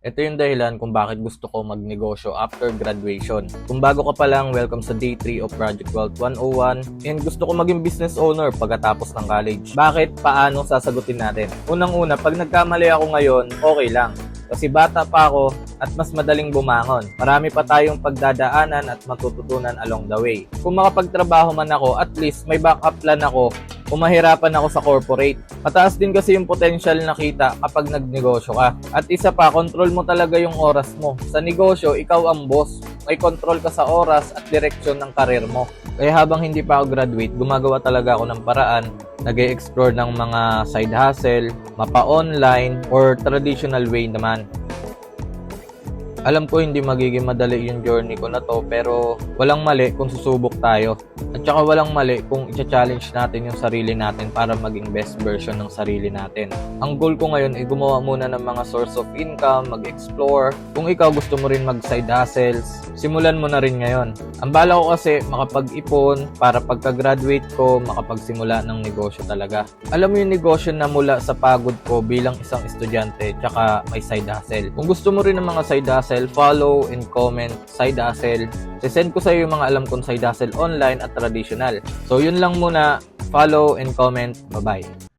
Ito yung dahilan kung bakit gusto ko magnegosyo after graduation. Kung bago ka pa lang, welcome sa Day 3 of Project Wealth 101 and gusto ko maging business owner pagkatapos ng college. Bakit? Paano? Sasagutin natin. Unang-una, pag nagkamali ako ngayon, okay lang. Kasi bata pa ako at mas madaling bumangon. Marami pa tayong pagdadaanan at matututunan along the way. Kung makapagtrabaho man ako, at least may backup plan ako kung mahirapan ako sa corporate. Mataas din kasi yung potential na kita kapag nagnegosyo ka. At isa pa, control mo talaga yung oras mo. Sa negosyo, ikaw ang boss. May control ka sa oras at direksyon ng karir mo. Kaya habang hindi pa ako graduate, gumagawa talaga ako ng paraan. Nag-e-explore ng mga side hustle, mapa-online, or traditional way naman. Alam ko hindi magiging madali yung journey ko na to, pero walang mali kung susubok tayo. At saka walang mali kung i-challenge natin yung sarili natin para maging best version ng sarili natin. Ang goal ko ngayon ay gumawa muna ng mga source of income, mag-explore. Kung ikaw gusto mo rin mag-side hustles, simulan mo na rin ngayon. Ang bala ko kasi makapag-ipon para pagka-graduate ko, makapagsimula ng negosyo talaga. Alam mo yung negosyo na mula sa pagod ko bilang isang estudyante, tsaka may side hustle. Kung gusto mo rin ng mga side hustle, follow and comment side hustle. Sisend ko sa iyo yung mga alam kong side hustle online at traditional. So yun lang muna. Follow and comment. Bye-bye.